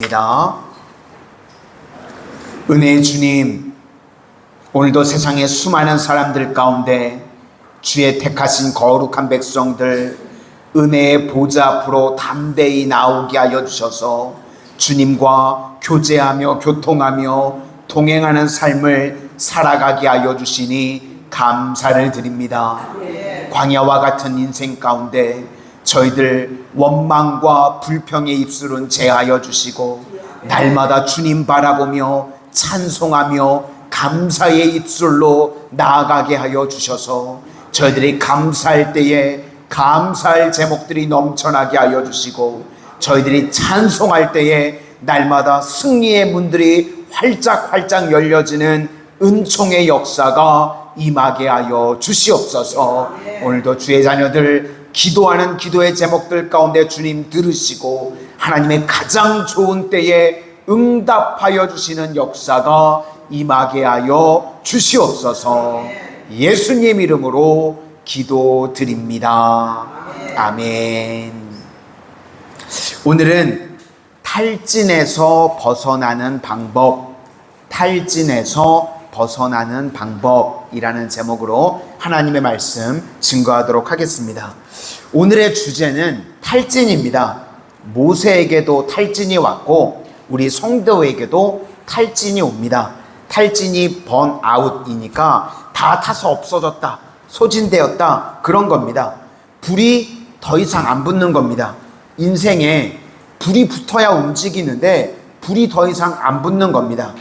입니다. 은혜의 주님, 오늘도 세상의 수많은 사람들 가운데 주의 택하신 거룩한 백성들 은혜의 보좌 앞으로 담대히 나오게 하여 주셔서 주님과 교제하며 교통하며 동행하는 삶을 살아가게 하여 주시니 감사를 드립니다. 광야와 같은 인생 가운데 저희들 원망과 불평의 입술은 제하여 주시고 날마다 주님 바라보며 찬송하며 감사의 입술로 나아가게 하여 주셔서 저희들이 감사할 때에 감사할 제목들이 넘쳐나게 하여 주시고 저희들이 찬송할 때에 날마다 승리의 문들이 활짝활짝 열려지는 은총의 역사가 임하게 하여 주시옵소서. 오늘도 주의 자녀들 기도하는 기도의 제목들 가운데 주님 들으시고 하나님의 가장 좋은 때에 응답하여 주시는 역사가 임하게 하여 주시옵소서. 예수님 이름으로 기도드립니다. 아멘. 오늘은 탈진에서 벗어나는 방법, 탈진에서 벗어나는 방법이라는 제목으로 하나님의 말씀 증거하도록 하겠습니다. 오늘의 주제는 탈진입니다. 모세에게도 탈진이 왔고 우리 성도에게도 탈진이 옵니다. 탈진이 번아웃이니까 다 타서 없어졌다, 소진되었다, 그런 겁니다. 불이 더 이상 안 붙는 겁니다. 인생에 불이 붙어야 움직이는데 불이 더 이상 안 붙는 겁니다.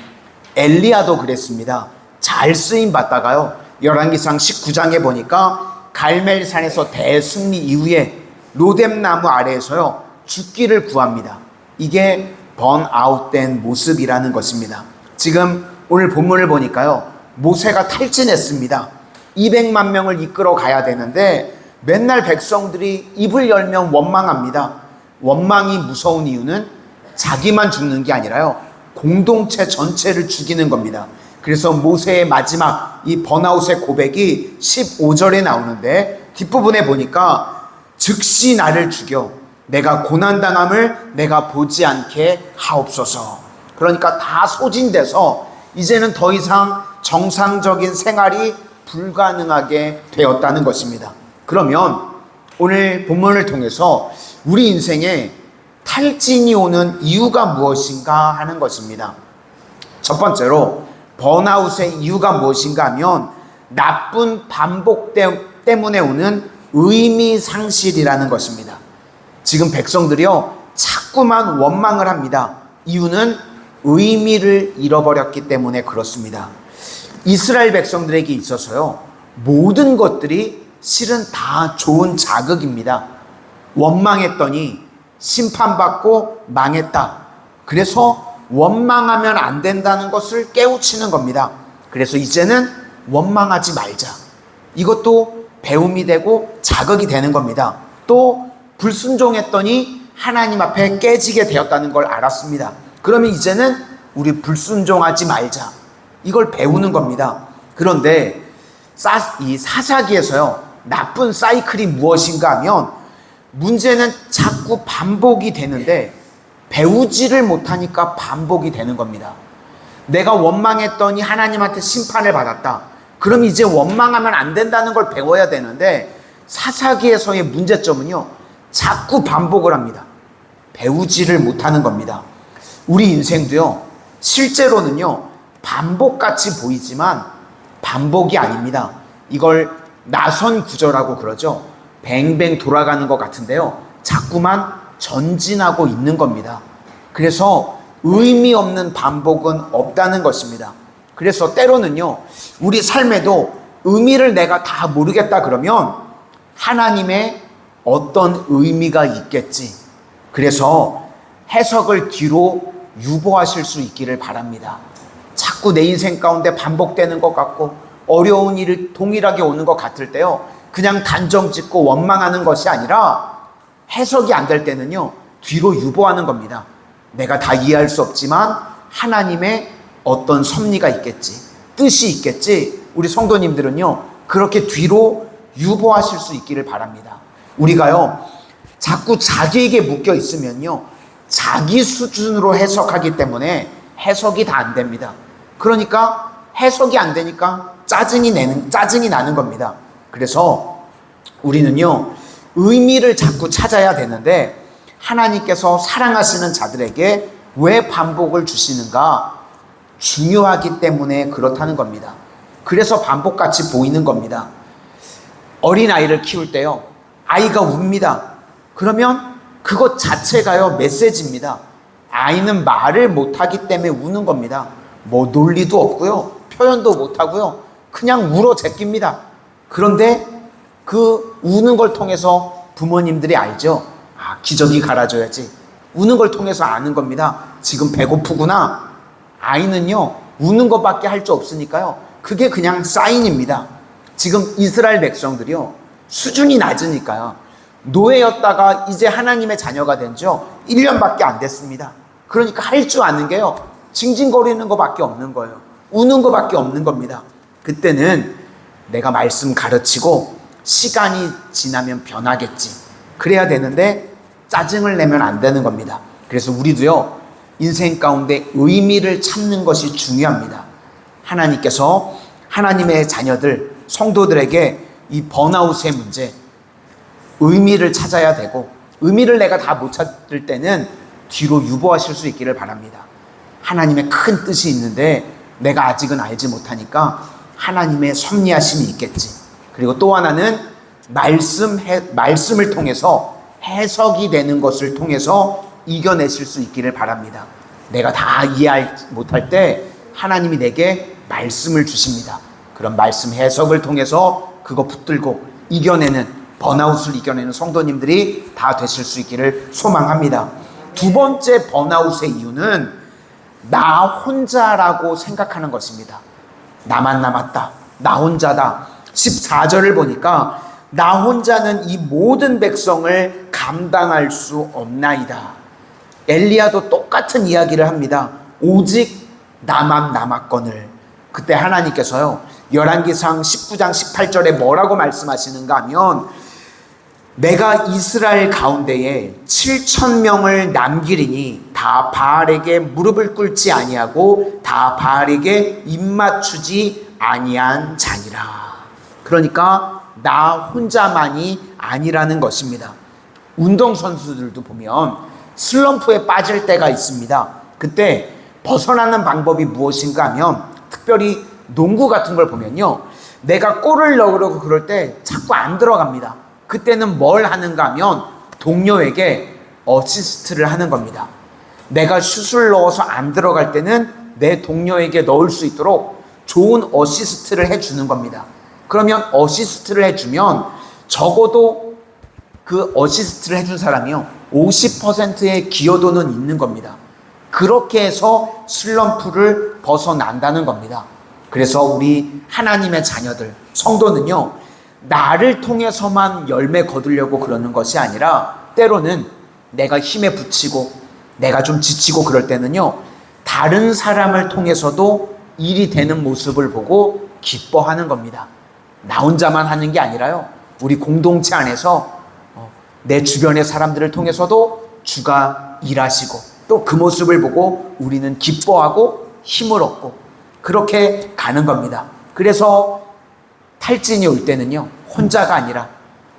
엘리야도 그랬습니다. 잘 쓰임 받다가요, 열왕기상 19장에 보니까 갈멜산에서 대승리 이후에 로뎀나무 아래에서요 죽기를 구합니다. 이게 번아웃된 모습이라는 것입니다. 지금 오늘 본문을 보니까요, 모세가 탈진했습니다. 200만 명을 이끌어 가야 되는데 맨날 백성들이 입을 열면 원망합니다. 원망이 무서운 이유는 자기만 죽는 게 아니라요, 공동체 전체를 죽이는 겁니다. 그래서 모세의 마지막 이 번아웃의 고백이 15절에 나오는데 뒷부분에 보니까 즉시 나를 죽여 내가 고난당함을 내가 보지 않게 하옵소서. 그러니까 다 소진돼서 이제는 더 이상 정상적인 생활이 불가능하게 되었다는 것입니다. 그러면 오늘 본문을 통해서 우리 인생에 탈진이 오는 이유가 무엇인가 하는 것입니다. 첫 번째로 번아웃의 이유가 무엇인가 하면 나쁜 반복 때문에 오는 의미 상실이라는 것입니다. 지금 백성들이요 자꾸만 원망을 합니다. 이유는 의미를 잃어버렸기 때문에 그렇습니다. 이스라엘 백성들에게 있어서요 모든 것들이 실은 다 좋은 자극입니다. 원망했더니 심판받고 망했다. 그래서 원망하면 안 된다는 것을 깨우치는 겁니다. 그래서 이제는 원망하지 말자. 이것도 배움이 되고 자극이 되는 겁니다. 또 불순종했더니 하나님 앞에 깨지게 되었다는 걸 알았습니다. 그러면 이제는 우리 불순종하지 말자. 이걸 배우는 겁니다. 그런데 이 사사기에서요 나쁜 사이클이 무엇인가 하면 문제는 자꾸 반복이 되는데 배우지를 못하니까 반복이 되는 겁니다. 내가 원망했더니 하나님한테 심판을 받았다. 그럼 이제 원망하면 안 된다는 걸 배워야 되는데 사사기에서의 문제점은요 자꾸 반복을 합니다. 배우지를 못하는 겁니다. 우리 인생도요 실제로는요 반복같이 보이지만 반복이 아닙니다. 이걸 나선 구조라고 그러죠. 뱅뱅 돌아가는 것 같은데요 자꾸만 전진하고 있는 겁니다. 그래서 의미 없는 반복은 없다는 것입니다. 그래서 때로는요 우리 삶에도 의미를 내가 다 모르겠다 그러면 하나님의 어떤 의미가 있겠지. 그래서 해석을 뒤로 유보하실 수 있기를 바랍니다. 자꾸 내 인생 가운데 반복되는 것 같고 어려운 일이 동일하게 오는 것 같을 때요 그냥 단정 짓고 원망하는 것이 아니라 해석이 안 될 때는요 뒤로 유보하는 겁니다. 내가 다 이해할 수 없지만 하나님의 어떤 섭리가 있겠지, 뜻이 있겠지. 우리 성도님들은요 그렇게 뒤로 유보하실 수 있기를 바랍니다. 우리가요 자꾸 자기에게 묶여 있으면요 자기 수준으로 해석하기 때문에 해석이 다 안 됩니다. 그러니까 해석이 안 되니까 짜증이 나는 겁니다. 그래서 우리는요, 의미를 자꾸 찾아야 되는데 하나님께서 사랑하시는 자들에게 왜 반복을 주시는가? 중요하기 때문에 그렇다는 겁니다. 그래서 반복같이 보이는 겁니다. 어린아이를 키울 때요, 아이가 웁니다. 그러면 그것 자체가요, 메시지입니다. 아이는 말을 못하기 때문에 우는 겁니다. 뭐 논리도 없고요, 표현도 못하고요, 그냥 울어 제낍니다. 그런데 그 우는 걸 통해서 부모님들이 알죠. 아, 기저귀 갈아줘야지. 우는 걸 통해서 아는 겁니다. 지금 배고프구나. 아이는요, 우는 것밖에 할 수 없으니까요, 그게 그냥 사인입니다. 지금 이스라엘 백성들이요, 수준이 낮으니까요, 노예였다가 이제 하나님의 자녀가 된 지 1년밖에 안 됐습니다. 그러니까 할 줄 아는 게요, 징징거리는 것밖에 없는 거예요. 우는 것밖에 없는 겁니다. 그때는 내가 말씀 가르치고 시간이 지나면 변하겠지, 그래야 되는데 짜증을 내면 안 되는 겁니다. 그래서 우리도요, 인생 가운데 의미를 찾는 것이 중요합니다. 하나님께서 하나님의 자녀들, 성도들에게 이 번아웃의 문제, 의미를 찾아야 되고, 의미를 내가 다 못 찾을 때는 뒤로 유보하실 수 있기를 바랍니다. 하나님의 큰 뜻이 있는데 내가 아직은 알지 못하니까 하나님의 섭리하심이 있겠지. 그리고 또 하나는 말씀을 통해서, 해석이 되는 것을 통해서 이겨내실 수 있기를 바랍니다. 내가 다 이해하지 못할 때 하나님이 내게 말씀을 주십니다. 그런 말씀 해석을 통해서 그거 붙들고 이겨내는, 번아웃을 이겨내는 성도님들이 다 되실 수 있기를 소망합니다. 두 번째 번아웃의 이유는 나 혼자라고 생각하는 것입니다. 나만 남았다, 나 혼자다. 14절을 보니까 나 혼자는 이 모든 백성을 감당할 수 없나이다. 엘리야도 똑같은 이야기를 합니다. 오직 나만 남았거늘. 그때 하나님께서요, 열왕기상 19장 18절에 뭐라고 말씀하시는가 하면, 내가 이스라엘 가운데에 7,000명을 남기리니 다 바알에게 무릎을 꿇지 아니하고 다 바알에게 입맞추지 아니한 자니라. 그러니까 나 혼자만이 아니라는 것입니다. 운동선수들도 보면 슬럼프에 빠질 때가 있습니다. 그때 벗어나는 방법이 무엇인가 하면, 특별히 농구 같은 걸 보면요, 내가 골을 넣으려고 그럴 때 자꾸 안 들어갑니다. 그때는 뭘 하는가 하면 동료에게 어시스트를 하는 겁니다. 내가 슛을 넣어서 안 들어갈 때는 내 동료에게 넣을 수 있도록 좋은 어시스트를 해주는 겁니다. 그러면 어시스트를 해주면 적어도 그 어시스트를 해준 사람이요, 50%의 기여도는 있는 겁니다. 그렇게 해서 슬럼프를 벗어난다는 겁니다. 그래서 우리 하나님의 자녀들, 성도는요, 나를 통해서만 열매 거두려고 그러는 것이 아니라, 때로는 내가 힘에 부치고 내가 좀 지치고 그럴 때는요, 다른 사람을 통해서도 일이 되는 모습을 보고 기뻐하는 겁니다. 나 혼자만 하는 게 아니라요, 우리 공동체 안에서 내 주변의 사람들을 통해서도 주가 일하시고, 또 그 모습을 보고 우리는 기뻐하고 힘을 얻고, 그렇게 가는 겁니다. 그래서 탈진이 올 때는요, 혼자가 아니라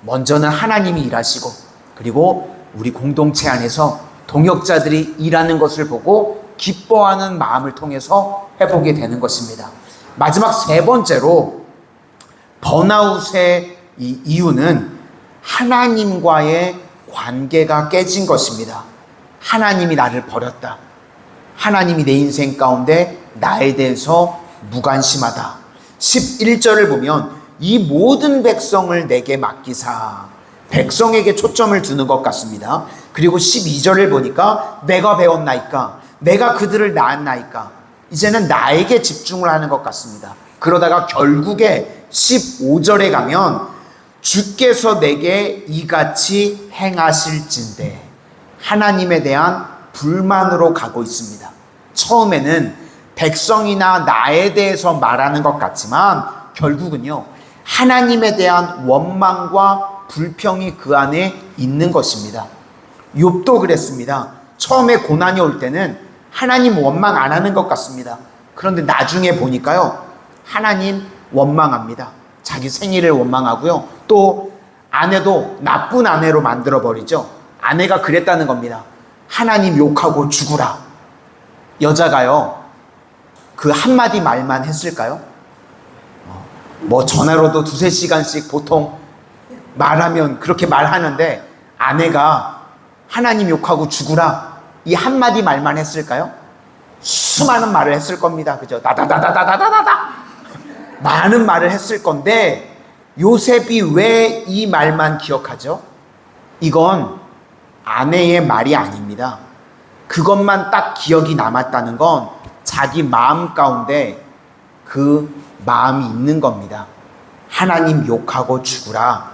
먼저는 하나님이 일하시고, 그리고 우리 공동체 안에서 동역자들이 일하는 것을 보고 기뻐하는 마음을 통해서 회복이 되는 것입니다. 마지막 세 번째로, 번아웃의 이 이유는 하나님과의 관계가 깨진 것입니다. 하나님이 나를 버렸다. 하나님이 내 인생 가운데 나에 대해서 무관심하다. 11절을 보면 이 모든 백성을 내게 맡기사, 백성에게 초점을 두는 것 같습니다. 그리고 12절을 보니까 내가 배웠나이까, 내가 그들을 낳았나이까, 이제는 나에게 집중을 하는 것 같습니다. 그러다가 결국에 15절에 가면 주께서 내게 이같이 행하실진대, 하나님에 대한 불만으로 가고 있습니다. 처음에는 백성이나 나에 대해서 말하는 것 같지만 결국은요, 하나님에 대한 원망과 불평이 그 안에 있는 것입니다. 욥도 그랬습니다. 처음에 고난이 올 때는 하나님 원망 안 하는 것 같습니다. 그런데 나중에 보니까요, 하나님 원망합니다. 자기 생일을 원망하고요. 또 아내도 나쁜 아내로 만들어버리죠. 아내가 그랬다는 겁니다. 하나님 욕하고 죽으라. 여자가요, 그 한마디 말만 했을까요? 뭐 전화로도 2-3시간씩 보통 말하면 그렇게 말하는데, 아내가 하나님 욕하고 죽으라 이 한마디 말만 했을까요? 수많은 말을 했을 겁니다. 그죠? 다다다다다다다다 많은 말을 했을 건데, 요셉이 왜 이 말만 기억하죠? 이건 아내의 말이 아닙니다. 그것만 딱 기억이 남았다는 건 자기 마음 가운데 그 마음이 있는 겁니다. 하나님 욕하고 죽으라.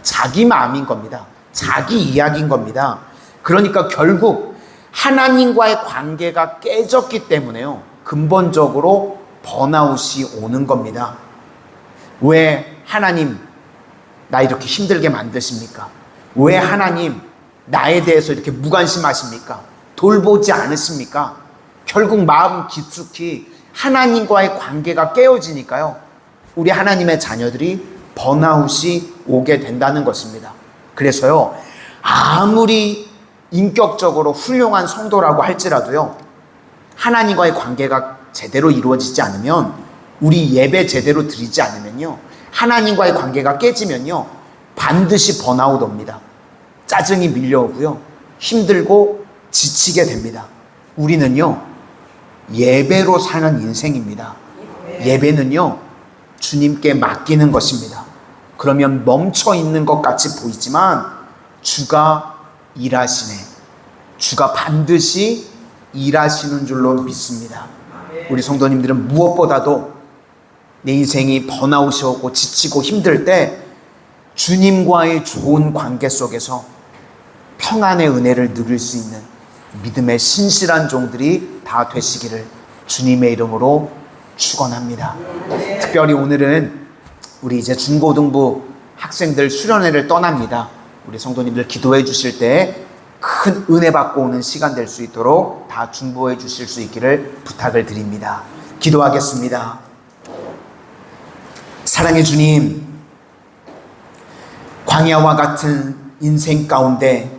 자기 마음인 겁니다. 자기 이야기인 겁니다. 그러니까 결국 하나님과의 관계가 깨졌기 때문에요, 근본적으로 번아웃이 오는 겁니다. 왜 하나님 나 이렇게 힘들게 만드십니까? 왜 하나님 나에 대해서 이렇게 무관심하십니까? 돌보지 않으십니까? 결국 마음 깊숙이 하나님과의 관계가 깨어지니까요, 우리 하나님의 자녀들이 번아웃이 오게 된다는 것입니다. 그래서요, 아무리 인격적으로 훌륭한 성도라고 할지라도요, 하나님과의 관계가 제대로 이루어지지 않으면, 우리 예배 제대로 드리지 않으면요, 하나님과의 관계가 깨지면요, 반드시 번아웃 옵니다. 짜증이 밀려오고요, 힘들고 지치게 됩니다. 우리는요, 예배로 사는 인생입니다. 예배는요, 주님께 맡기는 것입니다. 그러면 멈춰 있는 것 같이 보이지만 주가 일하시네. 주가 반드시 일하시는 줄로 믿습니다. 우리 성도님들은 무엇보다도 내 인생이 번아웃이 오고 지치고 힘들 때 주님과의 좋은 관계 속에서 평안의 은혜를 누릴 수 있는 믿음의 신실한 종들이 다 되시기를 주님의 이름으로 축원합니다. 특별히 오늘은 우리 이제 중고등부 학생들 수련회를 떠납니다. 우리 성도님들 기도해 주실 때 큰 은혜 받고 오는 시간 될 수 있도록 다 중보해 주실 수 있기를 부탁을 드립니다. 기도하겠습니다. 사랑의 주님, 광야와 같은 인생 가운데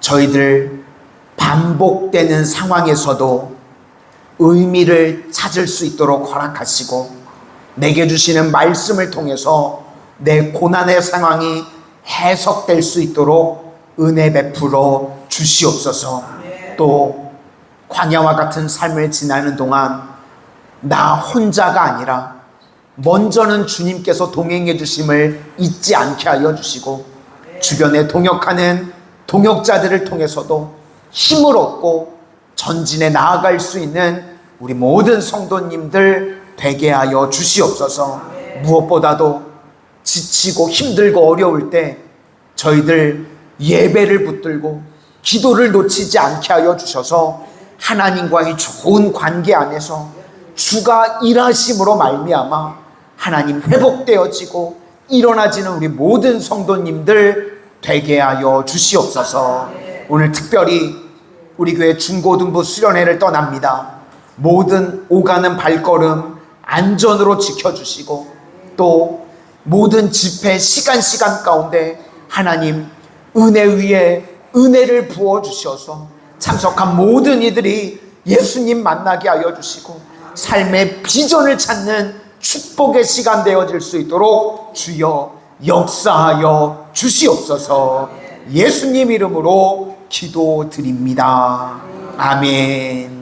저희들 반복되는 상황에서도 의미를 찾을 수 있도록 허락하시고, 내게 주시는 말씀을 통해서 내 고난의 상황이 해석될 수 있도록 은혜 베풀어 주시옵소서. 또 광야와 같은 삶을 지나는 동안 나 혼자가 아니라 먼저는 주님께서 동행해 주심을 잊지 않게 하여 주시고, 주변에 동역하는 동역자들을 통해서도 힘을 얻고 전진해 나아갈 수 있는 우리 모든 성도님들 되게 하여 주시옵소서. 무엇보다도 지치고 힘들고 어려울 때 저희들 예배를 붙들고 기도를 놓치지 않게 하여 주셔서 하나님과의 좋은 관계 안에서 주가 일하심으로 말미암아 하나님 회복되어지고 일어나지는 우리 모든 성도님들 되게 하여 주시옵소서. 오늘 특별히 우리 교회 중고등부 수련회를 떠납니다. 모든 오가는 발걸음 안전으로 지켜주시고, 또 모든 집회 시간 가운데 하나님 은혜 위에 은혜를 부어주셔서 참석한 모든 이들이 예수님 만나게 하여 주시고 삶의 비전을 찾는 축복의 시간 되어질 수 있도록 주여 역사하여 주시옵소서. 예수님 이름으로 기도드립니다. 아멘.